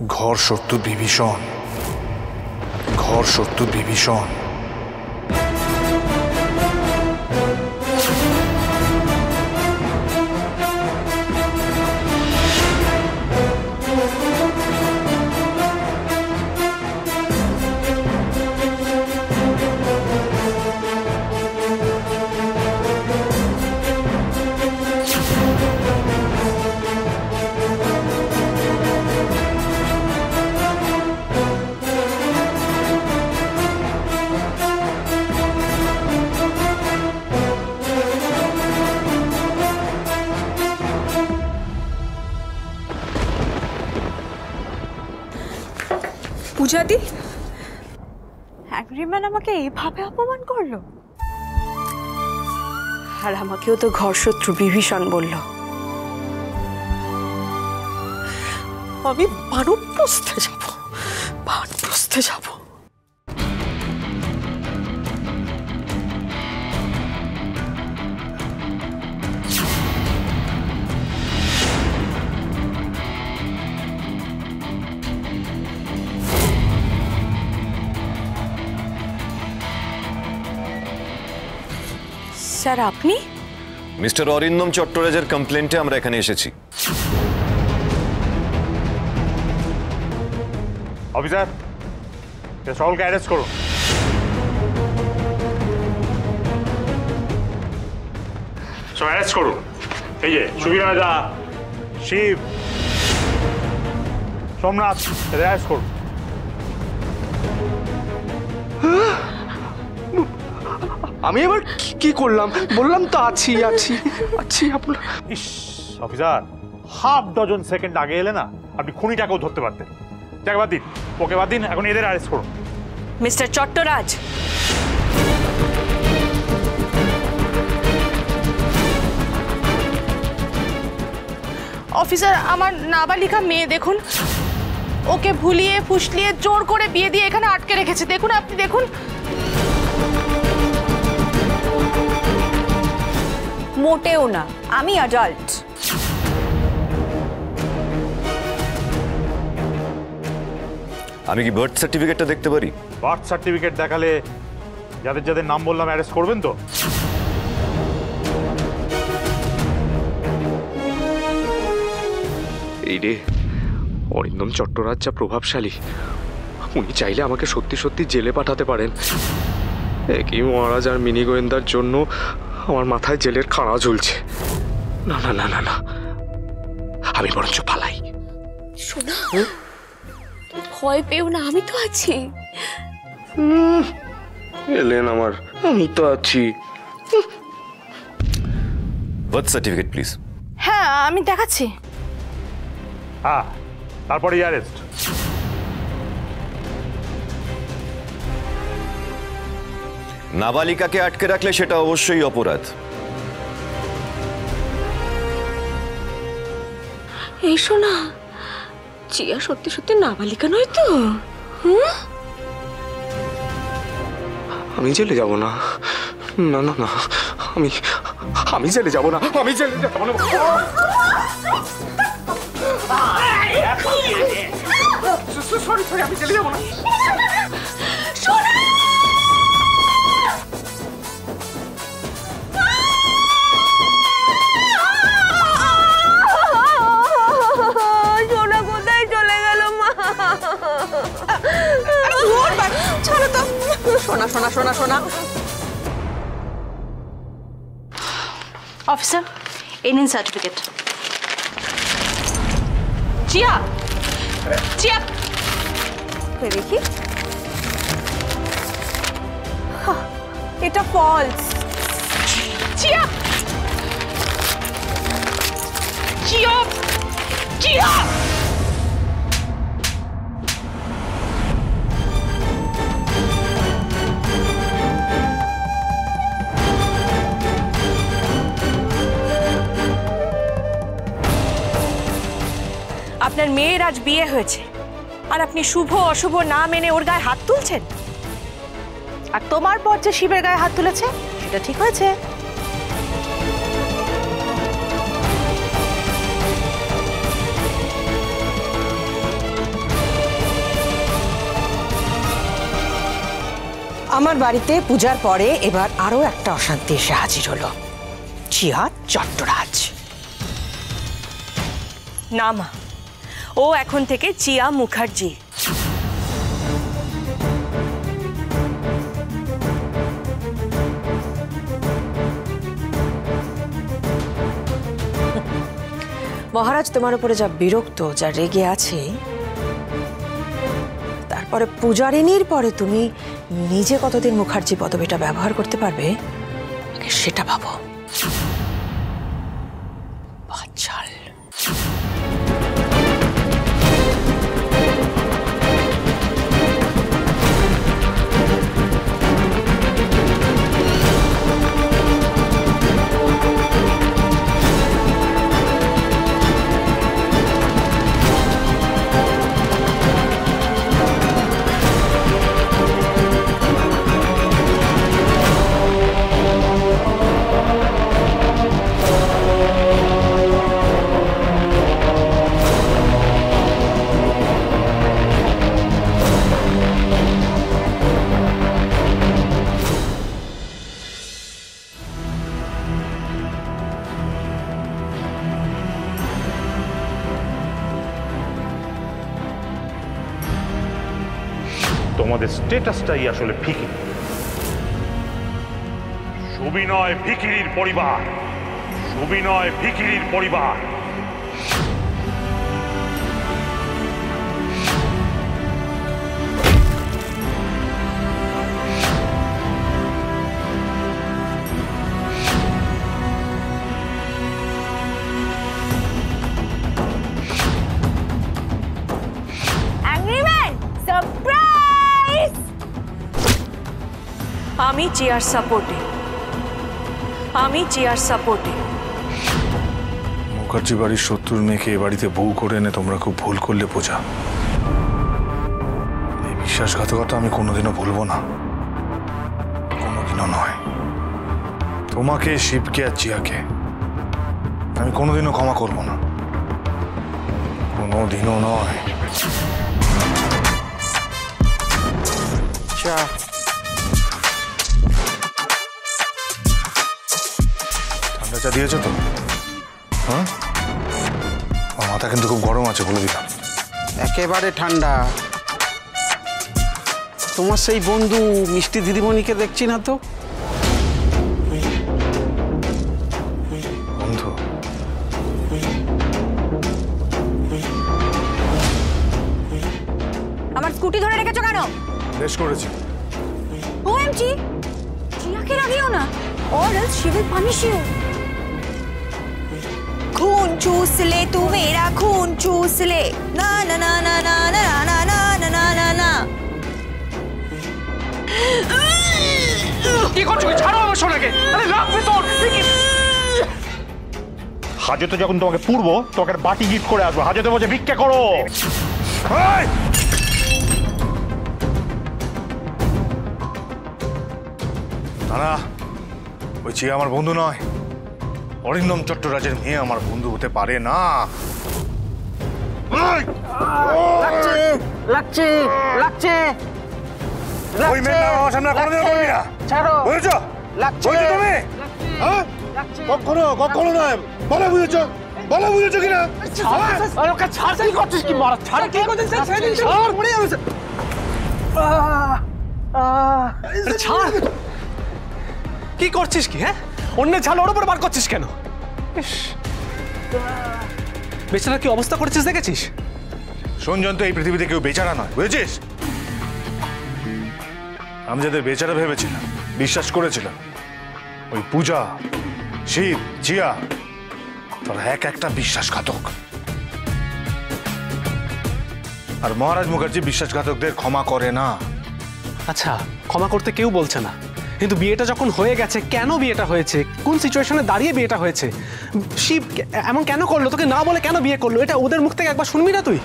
ঘর শত্রু বিভীষণ, ঘর শত্রু বিভীষণ। পূজাদি, অ্যাগ্রিম্যান আমাকে এইভাবে অপমান করলো, আর আমাকেও তো ঘরশত্রু বিভীষণ বলল। আমি বানপ্রস্থে যাব, বানপ্রস্থে যাব। স্যার আপনি? মিস্টার অরিন্দম চট্টরাজের কমপ্লেন্টে আমরা এখানে এসেছি। অফিসার, সকলকে অ্যারেস্ট করুন। সব অ্যারেস্ট করুন। এই যে সুবীর রাজা, শিব, সোমনাথ, অ্যারেস্ট করুন। আমি এবার কি করলাম? বললাম তো আছি আছি আছি। আপনার ইস অফিসার, হাফ ডজন সেকেন্ড আগে এলে না আপনি খুনিটাকেও ধরতে পারতেন। যাকে বাদ দিন, ওকে বাদ দিন, এখন এদের অ্যারেস্ট করুন। মিস্টার চট্টরাজ, অফিসার, আমার নাবালিকা মেয়ে দেখুন, ওকে ভুলিয়ে ফুসলিয়ে জোর করে বিয়ে দিয়ে এখানে আটকে রেখেছে। দেখুন, আপনি দেখুন। মোটেও না, আমি অ্যাডাল্ট। আমি কি বার্থ সার্টিফিকেটটা দেখতে পারি? বার্থ সার্টিফিকেট দেখালে যাদের যাদের নাম বললাম অ্যারেস্ট করবেন তো? এই রে, অরিন্দম চট্টরাজ যা প্রভাবশালী, উনি চাইলে আমাকে সত্যি সত্যি জেলে পাঠাতে পারেন। একই মহারাজ আর মিনি গোয়েন্দার জন্য আমার মাথায় জেলের খাড়া ঝুলছে। না না না না না, আমি বরঞ্চ পালাই। শোনা, ভয় পেও না, আমি তো আছি। এলেন আমার, আমি তো আছি। Birth certificate please. হ্যাঁ, আমি দেখাচ্ছি। হ্যাঁ, তারপরে অ্যারেস্ট। নাবালিকাকে আটকে রাখলে সেটা অবশ্যই অপরাধ। এই শোনা, চিয়া সত্যি সত্যি নাবালিকা নয় তো? আমি জেলে যাব না, না না না, আমি জেলে যাব না, আমি জেলে যাব না। সরি সরি, আমি জেলে যাব না। শোনা শোনা শোনা শোনা। অফিসার, এই নিন সার্টিফিকেট। চিয়া, চিয়া, দেখি, এটা ফলস। Chia, chia, chia. আপনার মেয়ের আজ বিয়ে হয়েছে, আর আপনি শুভ অশুভ না মেনে ওর গায়ে হাত তুলছেন। আর তোমার পর যে শিবের গায়ে হাত তুলেছে সেটা ঠিক হয়েছে? আমার বাড়িতে পূজার পরে এবার আরো একটা অশান্তি এসে হাজির হলো, জিয়া চট্টরাজ। না মা, ও এখন থেকে জিয়া মুখার্জি। মহারাজ তোমার উপরে যা বিরক্ত, যা রেগে আছে, তারপরে পূজারিনীর পরে তুমি নিজে কতদিন মুখার্জি পদবিটা ব্যবহার করতে পারবে আগে সেটা ভাবো। বাচাল। তোমাদের স্ট্যাটাসটাই আসলে ফিকির। সুবিনয় ফিকিরির পরিবার, সুবিনয় ফিকিরির পরিবার। আমি জিয়ার সাপোর্টে, আমি জিয়ার সাপোর্টে। মুখার্জি বাড়ির শত্রুর মেয়েকে এ বাড়িতে বউ করে এনে তোমরা খুব ভুল করলে পূজা। এই বিশ্বাসঘাতকতা আমি কোনোদিনও ভুলবো না, কোনোদিনও নয়। তোমাকে, শিবকে আর জিয়াকে আমি কোনোদিনও ক্ষমা করবো না, কোনোদিনও নয়। ঠান্ডা চা দিয়েছো তো? হ্যাঁ, আমার মাথা কিন্তু খুব গরম আছে, বলে দিলাম। একেবারে ঠান্ডা। তোমার সেই বন্ধু মিষ্টি দিদিমণিকে দেখছি না তো। বন্ধু? আমার স্কুটি ধরে রেখেছো কেন? বেশ করেছি। ওএমজি, জিয়াকে লাগিও না, or else she will punish you. खून चूस ले तू मेरा, खून चूस ले, ना ना ना ना ना ना ना ना ना ना ना ना। কি করছো? ছাড়ো আমার সোনাকে। আরে লাগবে তোর। হাজতে যখন তোমাকে পূর্ব, তোমাকে বাটি গিফট করে আসবো। হাজতে বসে ভিক্ষা করো। না, ওই চিয়া আমার বন্ধু নয়। অরিন্দম চট্টরাজের মেয়ে আমার বন্ধু হতে পারে না। লাগছে লাগছে ওই মেয়ের নাম আমার সামনে কোনোদিনও বলবি না, বুঝেছো? লাগছে তুমি কখনো কখনো নয়। বলো বুঝেছো, বলো বুঝেছো কিনা? কি করছিস? কি মারা ছাড়, কি করছিস? ছাড়, পড়ে যাবে। ছাড়। কি করছিস কি? হ্যাঁ, অন্যের ঝাল ওর উপর বার করছিস কেন? বেচারা কি অবস্থা করেছিস দেখেছিস? শোনজন, তো এই পৃথিবীতে কেউ বেচারা নয়, বুঝেছিস? আমি যাদের বেচারা ভেবেছিলাম, বিশ্বাস করেছিলাম, ওই পূজা, শিব, জিয়া, তারা এক একটা বিশ্বাসঘাতক। আর মহারাজ মুখার্জি বিশ্বাসঘাতকদের ক্ষমা করে না। আচ্ছা, ক্ষমা করতে কেউ বলছে না, কিন্তু বিয়েটা যখন হয়ে গেছে, কেন বিয়েটা হয়েছে, কোন সিচুয়েশনে দাঁড়িয়ে বিয়েটা হয়েছে, শিব এমন কেন করলো, তোকে না বলে কেন বিয়ে করলো, এটা ওদের মুখ থেকে একবার শুনবি না তুই?